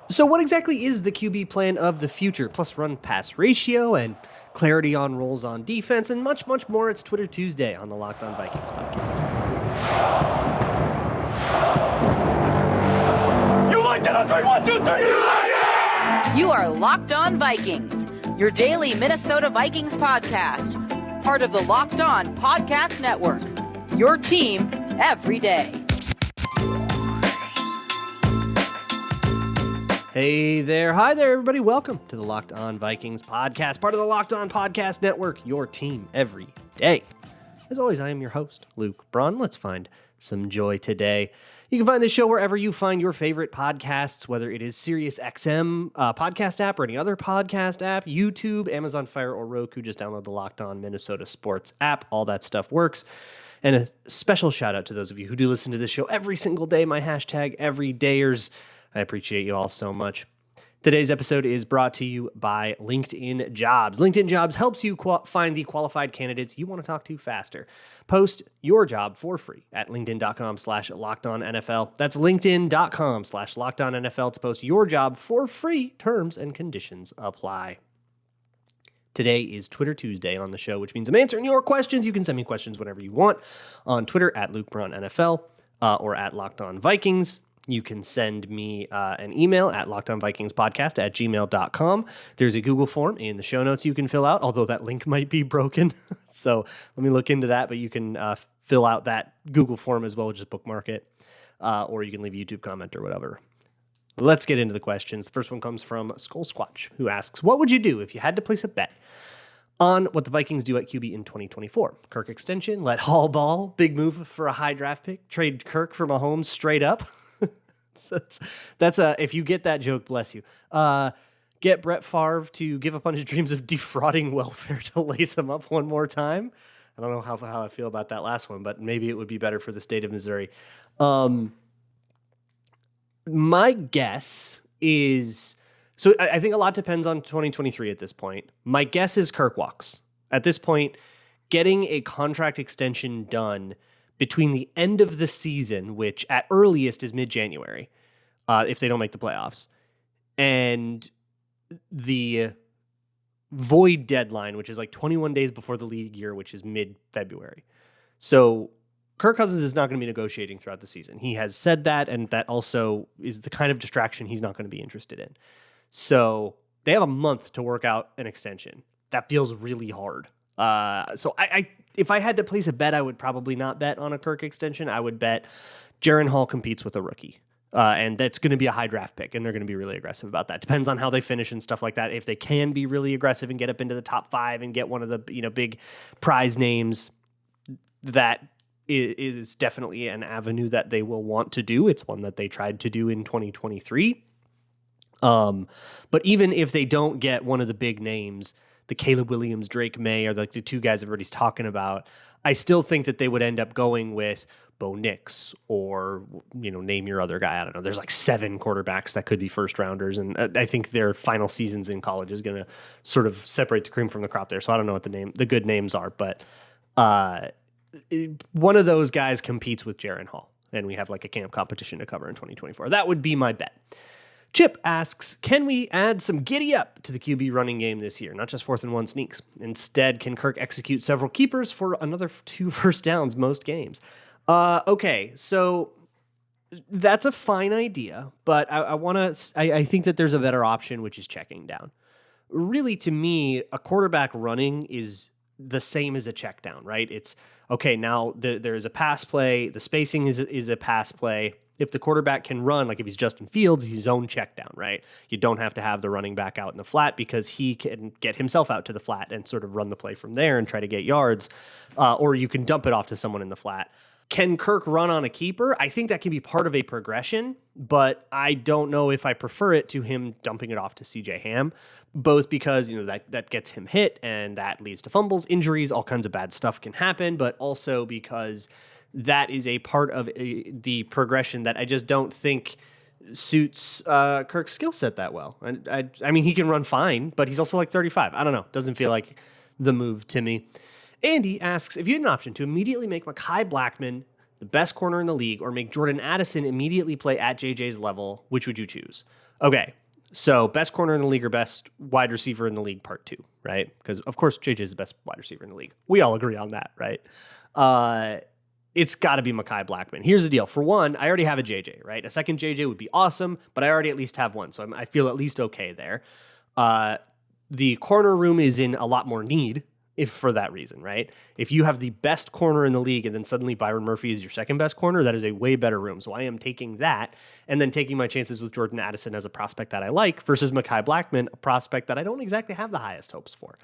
So what exactly is the QB plan of the future, plus run-pass ratio and clarity on roles on defense and much, much more? It's Twitter Tuesday on the Locked On Vikings podcast. You like that on 3, 1, 2, 3, you like it! You are Locked On Vikings, your daily Minnesota Vikings podcast, part of the Locked On Podcast Network, your team every day. Hey there. Hi there, everybody. Welcome to the Locked On Vikings podcast, part of the Locked On Podcast Network, your team every day. As always, I am your host, Luke Braun. Let's find some joy today. You can find this show wherever you find your favorite podcasts, whether it is SiriusXM podcast app or any other podcast app, YouTube, Amazon Fire, or Roku. Just download the Locked On Minnesota Sports app. All that stuff works. And a special shout out to those of you who do listen to this show every single day, my hashtag everydayers. I appreciate you all so much. Today's episode is brought to you by LinkedIn Jobs. LinkedIn Jobs helps you find the qualified candidates you want to talk to faster. Post your job for free at linkedin.com/lockedonnfl. That's linkedin.com/lockedonnfl to post your job for free. Terms and conditions apply. Today is Twitter Tuesday on the show, which means I'm answering your questions. You can send me questions whenever you want on Twitter at LukeBraunNFL or at LockedOnVikings. You can send me an email at lockedonvikingspodcast@gmail.com. There's a Google form in the show notes you can fill out, although that link might be broken. So let me look into that, but you can fill out that Google form as well, just bookmark it, or you can leave a YouTube comment or whatever. Let's get into the questions. The first one comes from Skull Squatch, who asks, what would you do if you had to place a bet on what the Vikings do at QB in 2024? Kirk extension, let Hall ball, big move for a high draft pick, trade Kirk for Mahomes straight up. That's if you get that joke, bless you. Get Brett Favre to give up on his dreams of defrauding welfare to lace him up one more time. I don't know how I feel about that last one, but maybe it would be better for the state of Missouri. My guess is, so I think a lot depends on 2023 at this point. My guess is Kirk walks. At this point, getting a contract extension done between the end of the season, which at earliest is mid-January, if they don't make the playoffs, and the void deadline, which is like 21 days before the league year, which is mid-February. So Kirk Cousins is not going to be negotiating throughout the season. He has said that, and that also is the kind of distraction he's not going to be interested in. So they have a month to work out an extension. That feels really hard. So I if I had to place a bet, I would probably not bet on a Kirk extension. I would bet Jaren Hall competes with a rookie. And that's going to be a high draft pick, and they're going to be really aggressive about that. Depends on how they finish and stuff like that. If they can be really aggressive and get up into the top 5 and get one of the big prize names, that is definitely an avenue that they will want to do. It's one that they tried to do in 2023. But even if they don't get one of the big names, the Caleb Williams, Drake May are like the two guys everybody's talking about, I still think that they would end up going with Bo Nix or, name your other guy. I don't know. There's like 7 quarterbacks that could be first rounders. And I think their final seasons in college is going to sort of separate the cream from the crop there. So I don't know what the good names are, but one of those guys competes with Jaren Hall, and we have like a camp competition to cover in 2024. That would be my bet. Chip asks, can we add some giddy up to the QB running game this year? Not just 4th and 1 sneaks. Instead, can Kirk execute several keepers for another 2 first downs most games? Okay, so that's a fine idea, but I think that there's a better option, which is checking down. Really, to me, a quarterback running is the same as a check down, right? It's, okay, now there's a pass play, the spacing is a pass play. If the quarterback can run, like if he's Justin Fields, he's zone check down, right? You don't have to have the running back out in the flat because he can get himself out to the flat and sort of run the play from there and try to get yards, or you can dump it off to someone in the flat. Can Kirk run on a keeper? I think that can be part of a progression, but I don't know if I prefer it to him dumping it off to CJ Ham, both because, that gets him hit and that leads to fumbles, injuries, all kinds of bad stuff can happen, but also because that is a part of the progression that I just don't think suits Kirk's skill set that well. And I mean, he can run fine, but he's also like 35. I don't know. Doesn't feel like the move to me. Andy asks, if you had an option to immediately make Mekhi Blackmon the best corner in the league or make Jordan Addison immediately play at JJ's level, which would you choose? Okay. So best corner in the league or best wide receiver in the league, part 2, right? Because of course JJ is the best wide receiver in the league. We all agree on that, right? It's got to be Mekhi Blackmon. Here's the deal. For one, I already have a JJ, right? A second JJ would be awesome, but I already at least have one, so I feel at least okay there. The corner room is in a lot more need if for that reason, right? If you have the best corner in the league and then suddenly Byron Murphy is your second best corner, that is a way better room. So I am taking that and then taking my chances with Jordan Addison as a prospect that I like versus Mekhi Blackmon, a prospect that I don't exactly have the highest hopes for.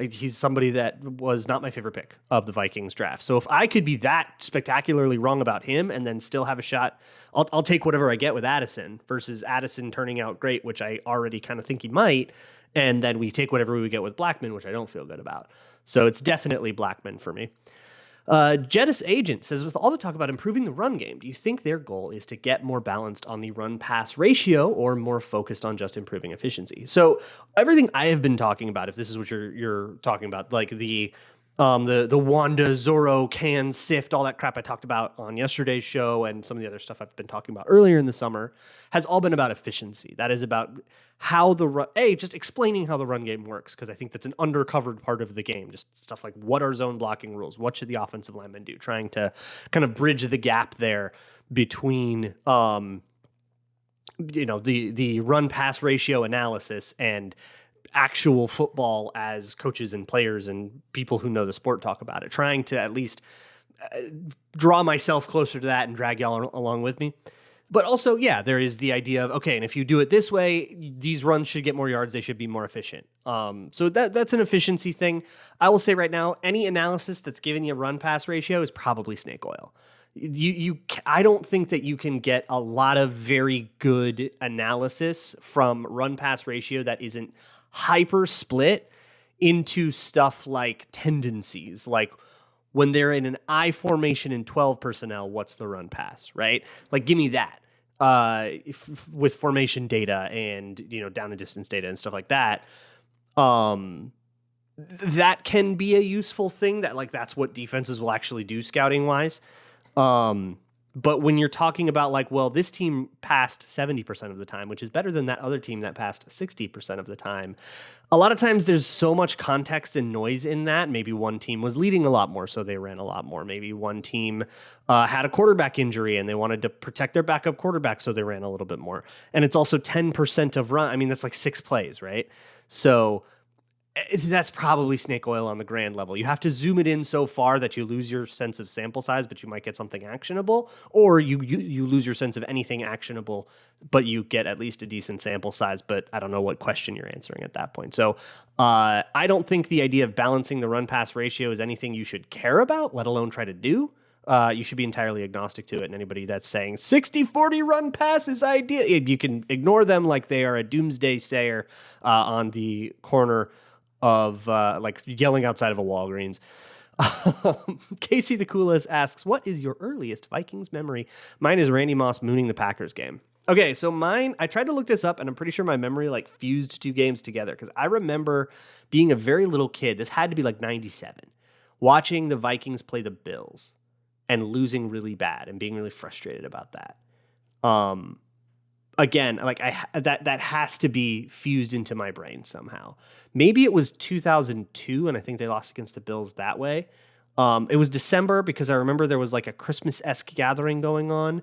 He's somebody that was not my favorite pick of the Vikings draft. So if I could be that spectacularly wrong about him and then still have a shot, I'll take whatever I get with Addison versus Addison turning out great, which I already kind of think he might. And then we take whatever we get with Blackmon, which I don't feel good about. So it's definitely Blackmon for me. Jettis Agent says, with all the talk about improving the run game, do you think their goal is to get more balanced on the run-pass ratio or more focused on just improving efficiency? So everything I have been talking about, if this is what you're talking about, like the Wanda Zorro can sift, all that crap I talked about on yesterday's show and some of the other stuff I've been talking about earlier in the summer, has all been about efficiency. That is about how just explaining how the run game works, because I think that's an undercovered part of the game. Just stuff like, what are zone blocking rules? What should the offensive linemen do? Trying to kind of bridge the gap there between the run pass ratio analysis and actual football as coaches and players and people who know the sport talk about it, trying to at least draw myself closer to that and drag y'all along with me. But also, yeah, there is the idea of, okay, and if you do it this way, these runs should get more yards. They should be more efficient. So that's an efficiency thing. I will say right now, any analysis that's giving you a run pass ratio is probably snake oil. I don't think that you can get a lot of very good analysis from run pass ratio that isn't hyper split into stuff like tendencies, like when they're in an I formation in 12 personnel, what's the run pass, right? Like, give me that with formation data and, down and distance data and stuff like that. That can be a useful thing that's what defenses will actually do scouting wise. But when you're talking about this team passed 70% of the time, which is better than that other team that passed 60% of the time, a lot of times there's so much context and noise in that. Maybe one team was leading a lot more, so they ran a lot more. Maybe one team had a quarterback injury and they wanted to protect their backup quarterback, so they ran a little bit more. And it's also 10% of run. I mean, that's like 6 plays, right? So that's probably snake oil on the grand level. You have to zoom it in so far that you lose your sense of sample size, but you might get something actionable, or you lose your sense of anything actionable, but you get at least a decent sample size, but I don't know what question you're answering at that point. So I don't think the idea of balancing the run-pass ratio is anything you should care about, let alone try to do. You should be entirely agnostic to it, and anybody that's saying 60-40 run pass is ideal, you can ignore them like they are a doomsday sayer on the corner of yelling outside of a Walgreens. Casey the Coolest asks, what is your earliest Vikings memory? Mine is Randy Moss mooning the Packers game. Okay, so mine, I tried to look this up and I'm pretty sure my memory fused 2 games together, because I remember being a very little kid, this had to be 97, watching the Vikings play the Bills and losing really bad and being really frustrated about that. Again, that has to be fused into my brain somehow. Maybe it was 2002, and I think they lost against the Bills that way. It was December, because I remember there was a Christmas-esque gathering going on.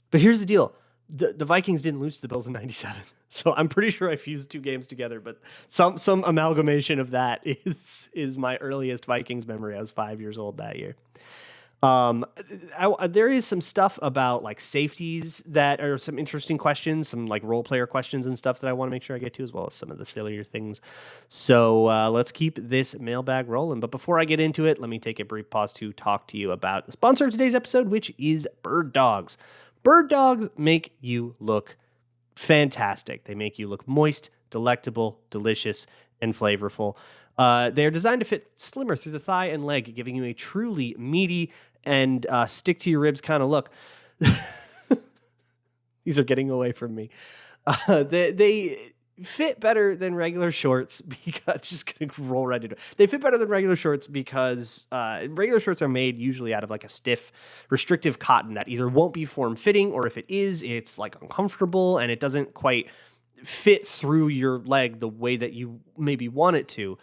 But here's the deal. The Vikings didn't lose to the Bills in 97. So I'm pretty sure I fused 2 games together, but some amalgamation of that is my earliest Vikings memory. I was 5 years old that year. There is some stuff about safeties that are some interesting questions, some role player questions and stuff that I want to make sure I get to, as well as some of the sillier things. So let's keep this mailbag rolling. But before I get into it, let me take a brief pause to talk to you about the sponsor of today's episode, which is Bird Dogs. Bird Dogs make you look fantastic. They make you look moist, delectable, delicious, and flavorful. They're designed to fit slimmer through the thigh and leg, giving you a truly meaty and stick to your ribs kind of look. These are getting away from me. They fit better than regular shorts because just gonna roll right into it. They fit better than regular shorts because regular shorts are made usually out of like a stiff, restrictive cotton that either won't be form fitting, or if it is, it's like uncomfortable and it doesn't quite fit through your leg the way that you maybe want it to.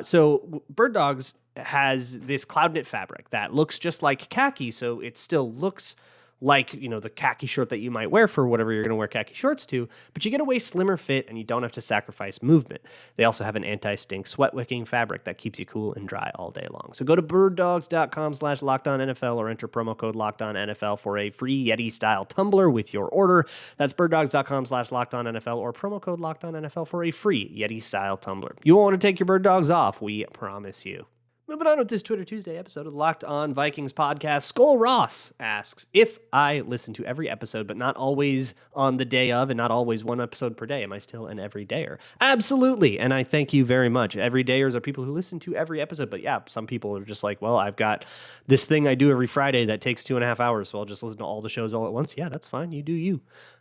So Bird Dogs has this cloud knit fabric that looks just like khaki, so it still looks like, you know, the khaki shirt that you might wear for whatever you're going to wear khaki shorts to, but you get a way slimmer fit and you don't have to sacrifice movement. They also have an anti-stink sweat wicking fabric that keeps you cool and dry all day long. So go to birddogs.com/LockedOnNFL or enter promo code LockedOnNFL for a free Yeti style tumbler with your order. That's birddogs.com/LockedOnNFL or promo code LockedOnNFL for a free Yeti style tumbler. You won't want to take your bird dogs off, we promise you. Moving on with this Twitter Tuesday episode of the Locked On Vikings podcast, Skull Ross asks, if I listen to every episode, but not always on the day of and not always one episode per day, am I still an everydayer? Absolutely. And I thank you very much. Everydayers are people who listen to every episode. But yeah, some people are just like, well, I've got this thing I do every Friday that takes 2.5 hours, so I'll just listen to all the shows all at once. Yeah, that's fine. You do you.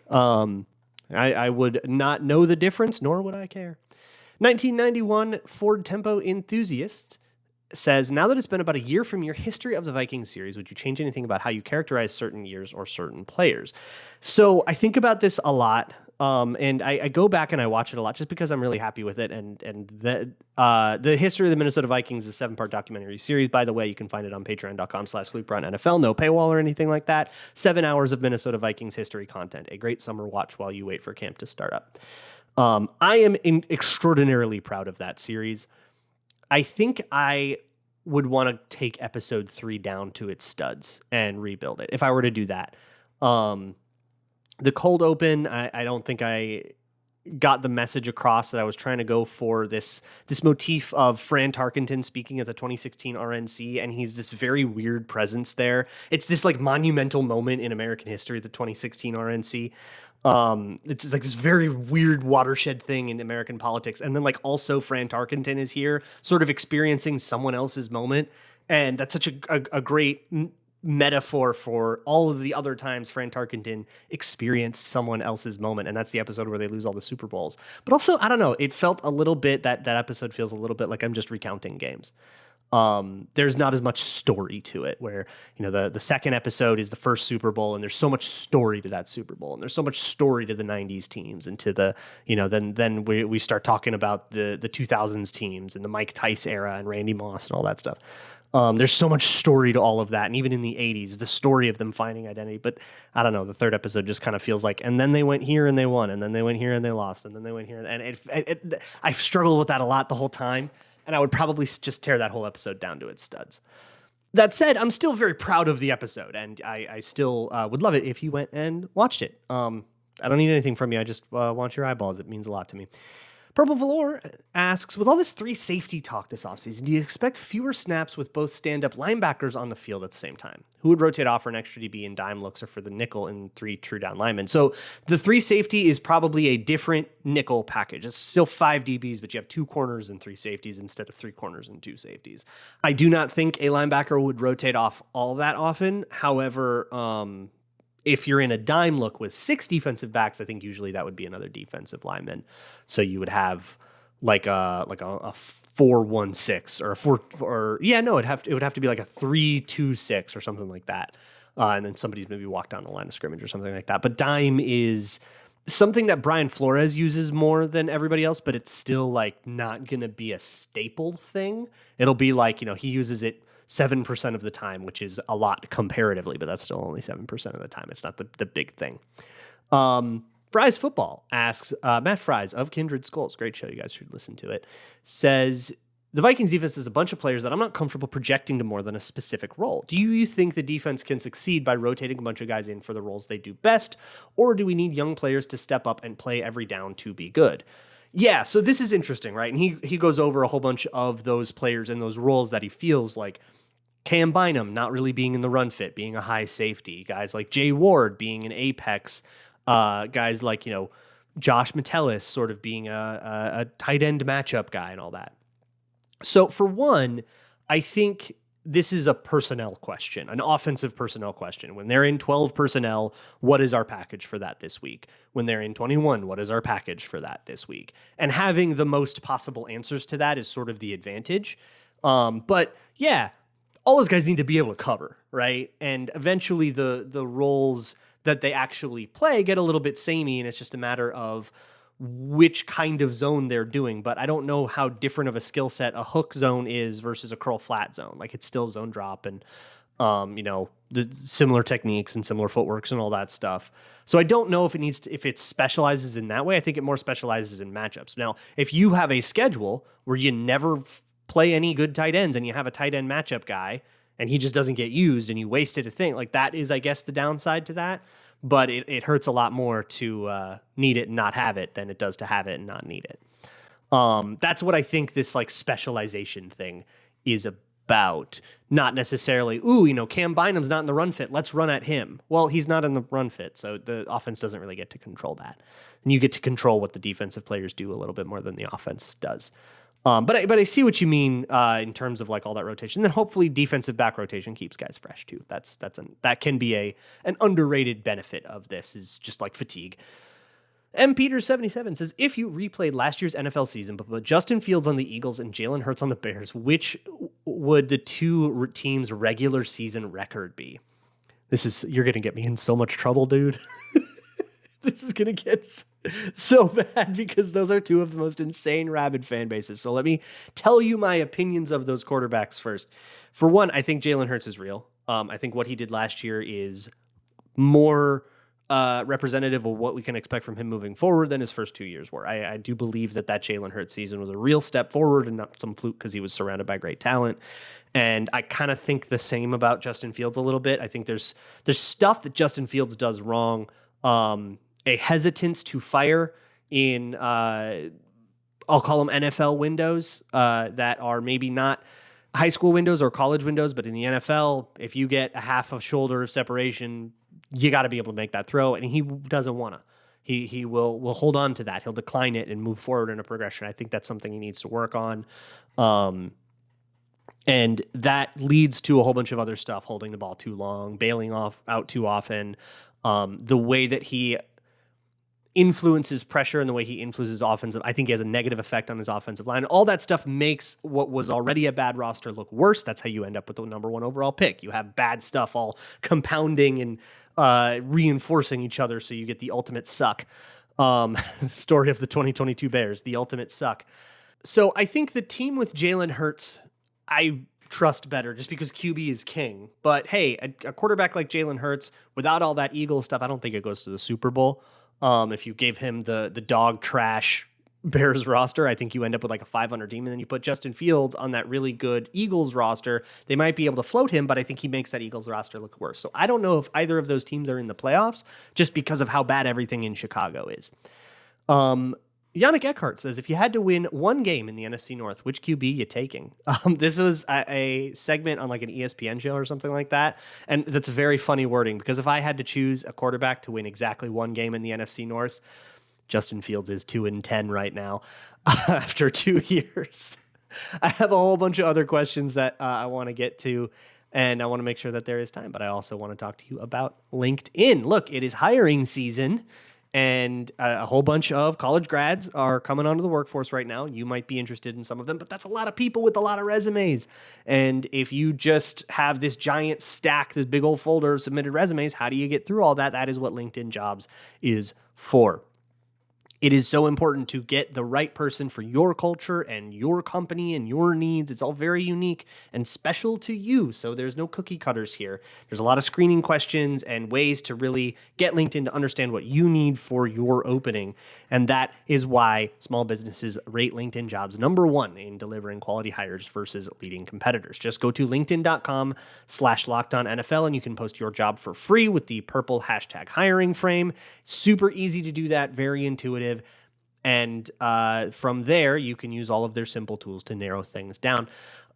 I would not know the difference, nor would I care. 1991 Ford Tempo enthusiast says, now that it's been about a year from your history of the Vikings series, would you change anything about how you characterize certain years or certain players? So I think about this a lot, and I go back and I watch it a lot just because I'm really happy with it. And the history of the Minnesota Vikings is a 7-part documentary series. By the way, you can find it on patreon.com/LukeBrownNFL. No paywall or anything like that. 7 hours of Minnesota Vikings history content. A great summer watch while you wait for camp to start up. I am extraordinarily proud of that series. I think I would want to take episode 3 down to its studs and rebuild it if I were to do that. The cold open, I don't think I got the message across that I was trying to go for this motif of Fran Tarkenton speaking at the 2016 RNC, and he's this very weird presence there. It's this like monumental moment in American history, the 2016 RNC. It's like this very weird watershed thing in American politics. And then like also Fran Tarkenton is here sort of experiencing someone else's moment. And that's such a great metaphor for all of the other times Fran Tarkenton experienced someone else's moment. And that's the episode where they lose all the Super Bowls. But also, I don't know, it felt a little bit, that episode feels a little bit like I'm just recounting games. There's not as much story to it, where, you know, the second episode is the first Super Bowl, and there's so much story to that Super Bowl, and there's so much story to the 90s teams, and to the, you know, then we start talking about the 2000s teams and the Mike Tice era and Randy Moss and all that stuff. There's so much story to all of that, and even in the 80s, the story of them finding identity. But I don't know, the third episode just kind of feels like, and then they went here and they won, and then they went here and they lost, and then they went here, and I've struggled with that a lot the whole time. And I would probably just tear that whole episode down to its studs. That said, I'm still very proud of the episode, and I still would love it if you went and watched it. I don't need anything from you. I just want your eyeballs. It means a lot to me. Purple Velour asks, with all this 3 safety talk this offseason, do you expect fewer snaps with both stand-up linebackers on the field at the same time? Who would rotate off for an extra DB in dime looks or for the nickel and 3 true down linemen? So the 3 safety is probably a different nickel package. It's still 5 DBs, but you have 2 corners and 3 safeties instead of 3 corners and 2 safeties. I do not think a linebacker would rotate off all that often. However, if you're in a dime look with 6 defensive backs, I think usually that would be another defensive lineman. So you would have like a 4-1-6 or a 4, or it would have to be like a 3-2-6 or something like that. And then somebody's maybe walk down the line of scrimmage or something like that. But dime is something that Brian Flores uses more than everybody else, but it's still like not going to be a staple thing. It'll be like, you know, he uses it 7% of the time, which is a lot comparatively, but that's still only 7% of the time. It's not the big thing. Fries Football asks, Matt Fries of Kindred Skulls, great show, you guys should listen to it, says, the Vikings defense is a bunch of players that I'm not comfortable projecting to more than a specific role. Do you think the defense can succeed by rotating a bunch of guys in for the roles they do best, or do we need young players to step up and play every down to be good? Yeah, so this is interesting, right? And he goes over a whole bunch of those players and those roles that he feels like. Cam Bynum not really being in the run fit, being a high safety. Guys like Jay Ward being an apex. Guys like, you know, Josh Metellus sort of being a tight end matchup guy and all that. So for one, I think this is a personnel question, an offensive personnel question. When they're in 12 personnel, what is our package for that this week? When they're in 21, what is our package for that this week? And having the most possible answers to that is sort of the advantage. But yeah, all those guys need to be able to cover, right? And eventually the roles that they actually play get a little bit samey, and it's just a matter of which kind of zone they're doing. But I don't know how different of a skill set a hook zone is versus a curl flat zone. Like, it's still zone drop and, the similar techniques and similar footworks and all that stuff. So I don't know if if it specializes in that way. I think it more specializes in matchups. Now, if you have a schedule where you never play any good tight ends and you have a tight end matchup guy and he just doesn't get used and you wasted a thing, like, that is, I guess, the downside to that. But it hurts a lot more to need it and not have it than it does to have it and not need it. That's what I think this like specialization thing is about. Not necessarily, Cam Bynum's not in the run fit, let's run at him. Well, he's not in the run fit, so the offense doesn't really get to control that. And you get to control what the defensive players do a little bit more than the offense does. But I see what you mean in terms of like all that rotation. Then hopefully defensive back rotation keeps guys fresh too. That can be an underrated benefit of this, is just like fatigue. M. Peters 77 says, if you replayed last year's NFL season but put Justin Fields on the Eagles and Jalen Hurts on the Bears, which would the two teams' regular season record be? You're gonna get me in so much trouble, dude. This is going to get so bad because those are two of the most insane rabid fan bases. So let me tell you my opinions of those quarterbacks first. For one, I think Jalen Hurts is real. I think what he did last year is more representative of what we can expect from him moving forward than his first 2 years were. I do believe that Jalen Hurts season was a real step forward and not some fluke because he was surrounded by great talent. And I kind of think the same about Justin Fields a little bit. I think there's stuff that Justin Fields does wrong. A hesitance to fire in, I'll call them NFL windows that are maybe not high school windows or college windows, but in the NFL, if you get a half a shoulder of separation, you got to be able to make that throw. And he doesn't want to. He will hold on to that. He'll decline it and move forward in a progression. I think that's something he needs to work on. And that leads to a whole bunch of other stuff, holding the ball too long, bailing out too often, the way that he influences pressure and the way he influences offensive. I think he has a negative effect on his offensive line. All that stuff makes what was already a bad roster look worse. That's how you end up with the number one overall pick. You have bad stuff all compounding and reinforcing each other, so you get the ultimate suck. Story of the 2022 Bears, the ultimate suck. So I think the team with Jalen Hurts, I trust better just because QB is king. But hey, a quarterback like Jalen Hurts, without all that Eagles stuff, I don't think it goes to the Super Bowl. If you gave him the dog trash Bears roster, I think you end up with like a 500 team. And then you put Justin Fields on that really good Eagles roster, they might be able to float him, but I think he makes that Eagles roster look worse. So I don't know if either of those teams are in the playoffs just because of how bad everything in Chicago is. Yannick Eckhart says, if you had to win one game in the NFC North, which QB you taking? This was a segment on like an ESPN show or something like that. And that's very funny wording, because if I had to choose a quarterback to win exactly one game in the NFC North, Justin Fields is 2-10 right now after 2 years. I have a whole bunch of other questions that I want to get to, and I want to make sure that there is time, but I also want to talk to you about LinkedIn. Look, it is hiring season. And a whole bunch of college grads are coming onto the workforce right now. You might be interested in some of them, but that's a lot of people with a lot of resumes. And if you just have this giant stack, this big old folder of submitted resumes, how do you get through all that? That is what LinkedIn Jobs is for. It is so important to get the right person for your culture and your company and your needs. It's all very unique and special to you, so there's no cookie cutters here. There's a lot of screening questions and ways to really get LinkedIn to understand what you need for your opening, and that is why small businesses rate LinkedIn Jobs number one in delivering quality hires versus leading competitors. Just go to linkedin.com/LockedOnNFL and you can post your job for free with the purple #hiring frame. Super easy to do that, very intuitive. And from there, you can use all of their simple tools to narrow things down.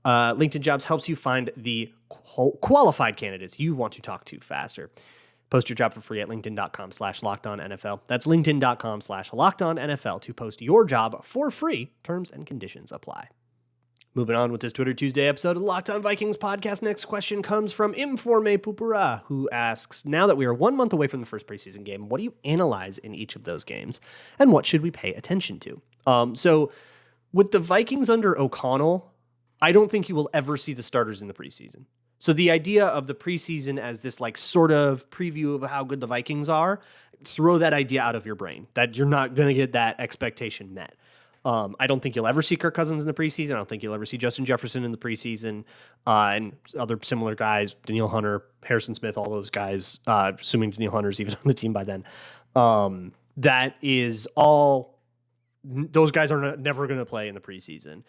LinkedIn Jobs helps you find the qualified candidates you want to talk to faster. Post your job for free at linkedin.com/LockedOnNFL. That's linkedin.com/LockedOnNFL to post your job for free. Terms and conditions apply. Moving on with this Twitter Tuesday episode of the Locked On Vikings podcast. Next question comes from Informe Pupura, who asks, now that we are 1 month away from the first preseason game, what do you analyze in each of those games? And what should we pay attention to? So with the Vikings under O'Connell, I don't think you will ever see the starters in the preseason. So the idea of the preseason as this like sort of preview of how good the Vikings are, throw that idea out of your brain, that you're not going to get that expectation met. I don't think you'll ever see Kirk Cousins in the preseason. I don't think you'll ever see Justin Jefferson in the preseason, and other similar guys, Danielle Hunter, Harrison Smith, all those guys, assuming Danielle Hunter's even on the team by then. That is all, those guys are never going to play in the preseason.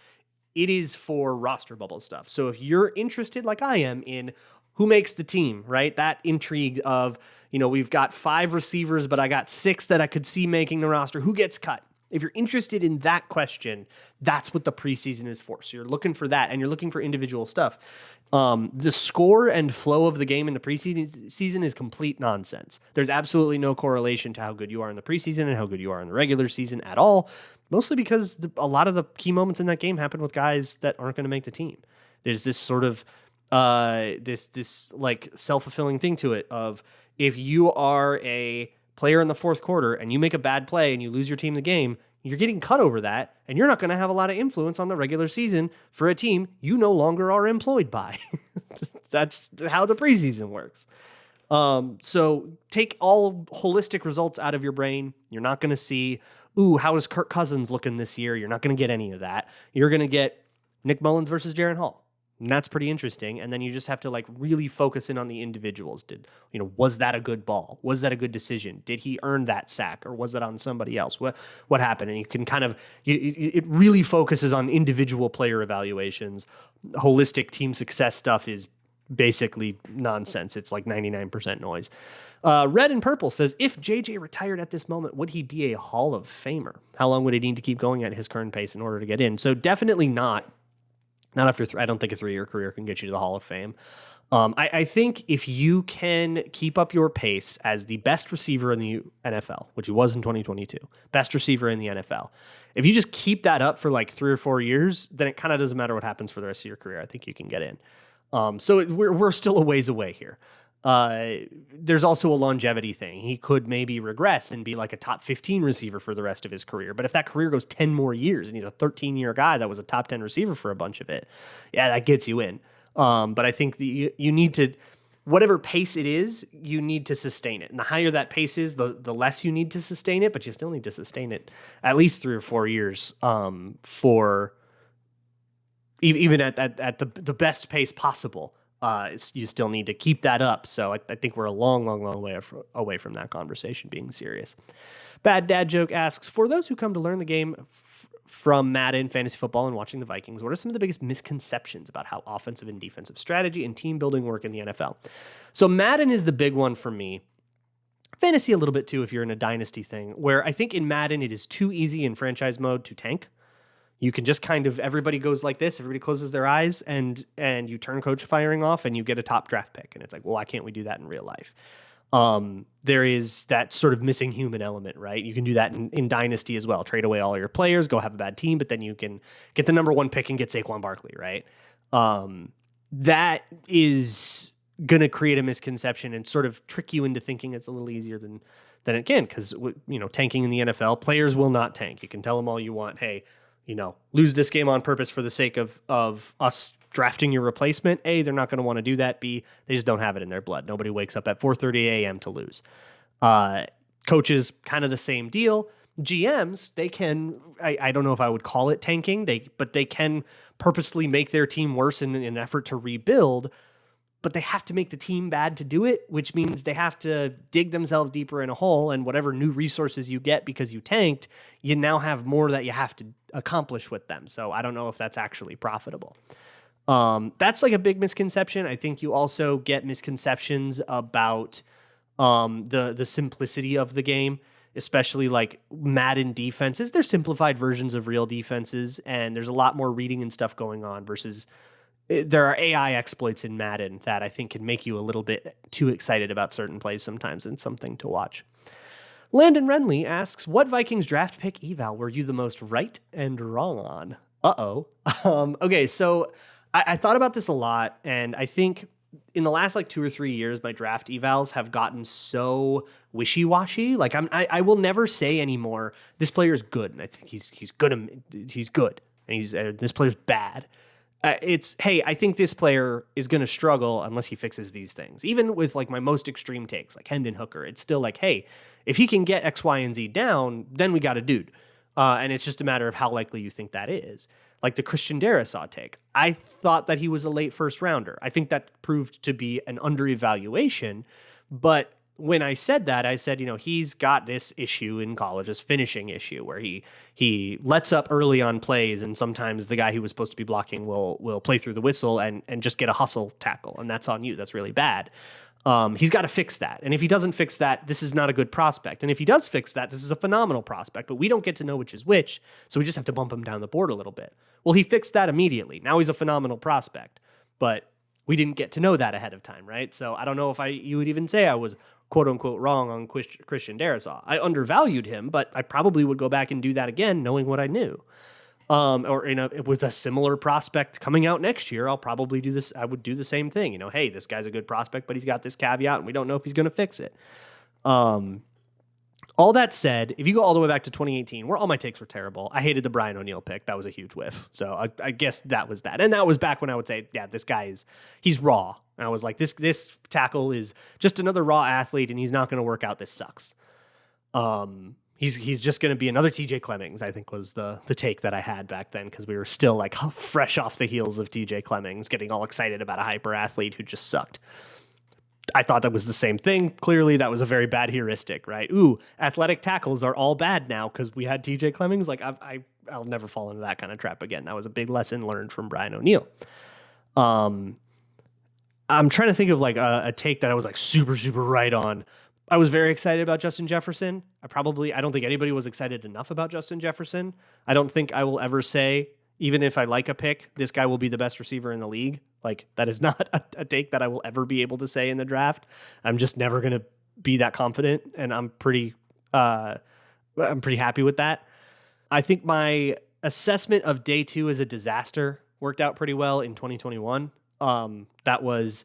It is for roster bubble stuff. So if you're interested, like I am, in who makes the team, right? That intrigue of, we've got 5 receivers, but I got 6 that I could see making the roster. Who gets cut? If you're interested in that question, that's what the preseason is for. So you're looking for that, and you're looking for individual stuff. The score and flow of the game in the preseason is complete nonsense. There's absolutely no correlation to how good you are in the preseason and how good you are in the regular season at all, mostly because a lot of the key moments in that game happen with guys that aren't going to make the team. There's this sort of this like self-fulfilling thing to it of, if you are a player in the fourth quarter and you make a bad play and you lose your team the game, you're getting cut over that, and you're not going to have a lot of influence on the regular season for a team you no longer are employed by. That's how the preseason works. So take all holistic results out of your brain. You're not going to see, how is Kirk Cousins looking this year? You're not going to get any of that. You're going to get Nick Mullins versus Jaren Hall. And that's pretty interesting. And then you just have to like really focus in on the individuals. Was that a good ball? Was that a good decision? Did he earn that sack, or was that on somebody else? What happened? And you can kind of, it really focuses on individual player evaluations. Holistic team success stuff is basically nonsense. It's like 99% noise. Red and Purple says, if JJ retired at this moment, would he be a Hall of Famer? How long would he need to keep going at his current pace in order to get in? So definitely not. Not after, I don't think a 3-year career can get you to the Hall of Fame. I think if you can keep up your pace as the best receiver in the NFL, which he was in 2022, best receiver in the NFL, if you just keep that up for like 3 or 4 years, then it kind of doesn't matter what happens for the rest of your career. I think you can get in. We're still a ways away here. There's also a longevity thing. He could maybe regress and be like a top 15 receiver for the rest of his career. But if that career goes 10 more years and he's a 13-year guy that was a top 10 receiver for a bunch of it, yeah, that gets you in. But I think you need to, whatever pace it is, you need to sustain it. And the higher that pace is, the less you need to sustain it, but you still need to sustain it at least 3 or 4 years for even at the best pace possible. You still need to keep that up. So I think we're a long way away from that conversation being serious. Bad Dad Joke asks, for those who come to learn the game from Madden, fantasy football, and watching the Vikings, what are some of the biggest misconceptions about how offensive and defensive strategy and team building work in the NFL? So Madden is the big one for me. Fantasy a little bit too if you're in a dynasty thing, where I think in Madden it is too easy in franchise mode to tank. You can just kind of, everybody goes like this, everybody closes their eyes, and you turn coach firing off and you get a top draft pick. And it's like, well, why can't we do that in real life? There is that sort of missing human element, right? You can do that in Dynasty as well. Trade away all your players, go have a bad team, but then you can get the number 1 pick and get Saquon Barkley, right? That is going to create a misconception and sort of trick you into thinking it's a little easier than it can, because, tanking in the NFL, players will not tank. You can tell them all you want, hey, lose this game on purpose for the sake of us drafting your replacement. A, they're not going to want to do that. B, they just don't have it in their blood. Nobody wakes up at 4:30 a.m. to lose. Coaches, kind of the same deal. GMs, they can, I don't know if I would call it tanking, but they can purposely make their team worse in an effort to rebuild, but they have to make the team bad to do it, which means they have to dig themselves deeper in a hole, and whatever new resources you get because you tanked, you now have more that you have to accomplish with them. So I don't know if that's actually profitable. That's like a big misconception. I think you also get misconceptions about the simplicity of the game, especially like Madden defenses. They're simplified versions of real defenses, and there's a lot more reading and stuff going on versus there are AI exploits in Madden that I think can make you a little bit too excited about certain plays sometimes, and something to watch. Landon Renly asks, what Vikings draft pick eval were you the most right and wrong on? Uh-oh. Okay, so I thought about this a lot, and I think in the last like 2 or 3 years, my draft evals have gotten so wishy-washy. Like I will never say anymore, this player's good, and I think he's good. He's good, and this player's bad. It's, hey, I think this player is going to struggle unless he fixes these things. Even with like my most extreme takes, like Hendon Hooker, it's still like, hey, if he can get X, Y, and Z down, then we got a dude. And it's just a matter of how likely you think that is. Like the Christian Darrisaw take. I thought that he was a late first rounder. I think that proved to be an under-evaluation. But when I said that, I said, he's got this issue in college, this finishing issue, where he lets up early on plays, and sometimes the guy who was supposed to be blocking will play through the whistle and just get a hustle tackle, and that's on you. That's really bad. He's got to fix that. And if he doesn't fix that, this is not a good prospect. And if he does fix that, this is a phenomenal prospect, but we don't get to know which is which, so we just have to bump him down the board a little bit. Well, he fixed that immediately. Now he's a phenomenal prospect, but we didn't get to know that ahead of time, right? So I don't know if you would even say I was quote unquote wrong on Christian Darrisaw. I undervalued him, but I probably would go back and do that again, knowing what I knew. Or with a similar prospect coming out next year, I'll probably do this. I would do the same thing. Hey, this guy's a good prospect, but he's got this caveat, and we don't know if he's going to fix it. All that said, if you go all the way back to 2018, where all my takes were terrible, I hated the Brian O'Neill pick. That was a huge whiff. So I guess that was that. And that was back when I would say, yeah, this guy he's raw. And I was like, this tackle is just another raw athlete, and he's not going to work out. This sucks. He's just going to be another TJ Clemmings, I think was the take that I had back then, because we were still like fresh off the heels of TJ Clemmings, getting all excited about a hyper athlete who just sucked. I thought that was the same thing. Clearly, that was a very bad heuristic, right? Ooh, athletic tackles are all bad now because we had TJ Clemmings. Like, I'll never fall into that kind of trap again. That was a big lesson learned from Brian O'Neill. I'm trying to think of like a take that I was like super, super right on. I was very excited about Justin Jefferson. I don't think anybody was excited enough about Justin Jefferson. I don't think I will ever say, even if I like a pick, this guy will be the best receiver in the league. Like, that is not a take that I will ever be able to say in the draft. I'm just never going to be that confident, and I'm pretty happy with that. I think my assessment of day 2 as a disaster worked out pretty well in 2021. That was,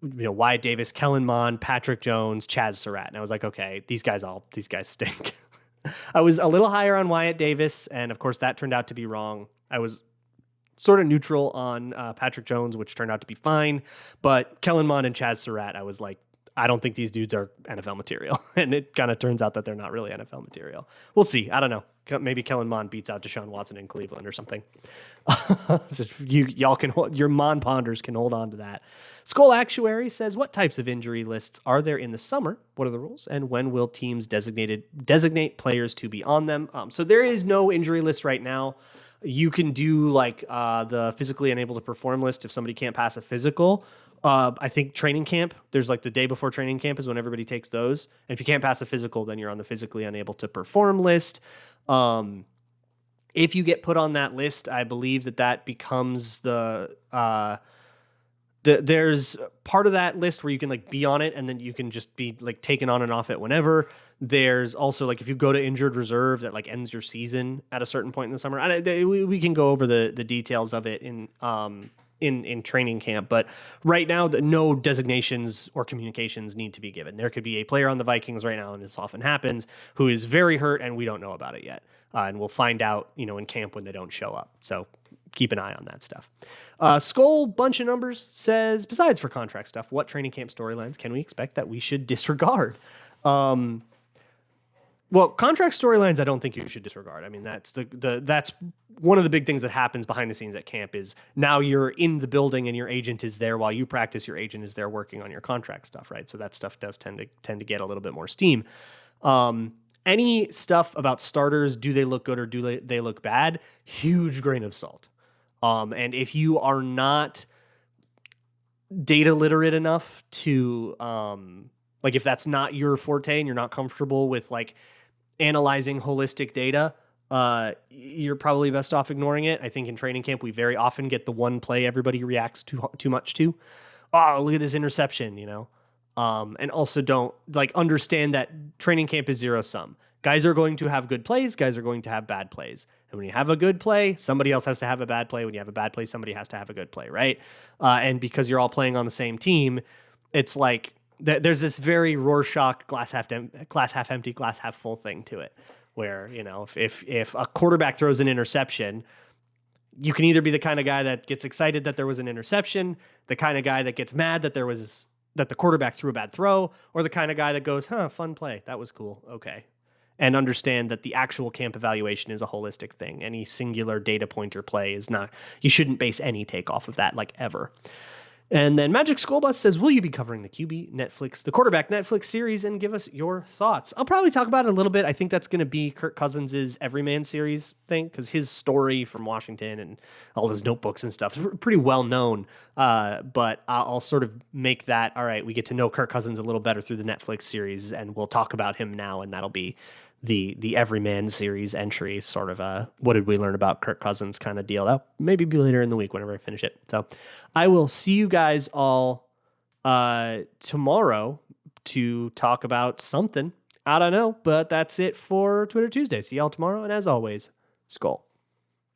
Wyatt Davis, Kellen Mond, Patrick Jones, Chaz Surratt. And I was like, okay, these guys stink. I was a little higher on Wyatt Davis, and of course that turned out to be wrong. I was sort of neutral on Patrick Jones, which turned out to be fine. But Kellen Mond and Chaz Surratt, I was like, I don't think these dudes are NFL material. And it kind of turns out that they're not really NFL material. We'll see. I don't know. Maybe Kellen Mond beats out Deshaun Watson in Cleveland or something. Y'all can hold, your Mond ponders can hold on to that. Skull Actuary says, what types of injury lists are there in the summer? What are the rules? And when will teams designate players to be on them? So there is no injury list right now. You can do like the physically unable to perform list if somebody can't pass a physical. I think training camp, there's like the day before training camp is when everybody takes those. And if you can't pass a physical, then you're on the physically unable to perform list. If you get put on that list, I believe that becomes there's part of that list where you can like be on it, and then you can just be like taken on and off it whenever. There's also like if you go to injured reserve, that like ends your season at a certain point in the summer. We can go over the details of it in training camp, but right now no designations or communications need to be given. There could be a player on the Vikings right now, and this often happens, who is very hurt and we don't know about it yet. And we'll find out, in camp when they don't show up. So keep an eye on that stuff. Skull Bunch of Numbers says, besides for contract stuff, what training camp storylines can we expect that we should disregard? Well, contract storylines, I don't think you should disregard. I mean, that's that's one of the big things that happens behind the scenes at camp is now you're in the building and your agent is there while you practice. Your agent is there working on your contract stuff, right? So that stuff does tend to get a little bit more steam. Any stuff about starters, do they look good or do they look bad? Huge grain of salt. And if you are not data literate enough to, like if that's not your forte and you're not comfortable with like analyzing holistic data, you're probably best off ignoring it. I think in training camp, we very often get the one play everybody reacts too much to. Oh, look at this interception, and also don't like understand that training camp is zero sum. Guys are going to have good plays. Guys are going to have bad plays. And when you have a good play, somebody else has to have a bad play. When you have a bad play, somebody has to have a good play, right? And because you're all playing on the same team, it's like there's this very Rorschach glass half empty, glass half full thing to it, where, you know, if a quarterback throws an interception, you can either be the kind of guy that gets excited that there was an interception, the kind of guy that gets mad that the quarterback threw a bad throw, or the kind of guy that goes, fun play. That was cool. Okay. And understand that the actual camp evaluation is a holistic thing. Any singular data point or play is not, you shouldn't base any take off of that, like, ever. And then Magic School Bus says, will you be covering the the quarterback Netflix series, and give us your thoughts? I'll probably talk about it a little bit. I think that's going to be Kirk Cousins' Everyman series thing, because his story from Washington and all those notebooks and stuff is pretty well known. But I'll sort of make that, all right, we get to know Kirk Cousins a little better through the Netflix series, and we'll talk about him now, and that'll be the Everyman series entry, sort of a what did we learn about Kirk Cousins kind of deal. That'll maybe be later in the week whenever I finish it. So I will see you guys all tomorrow to talk about something. I don't know, but that's it for Twitter Tuesday. See y'all tomorrow, and as always, Skull.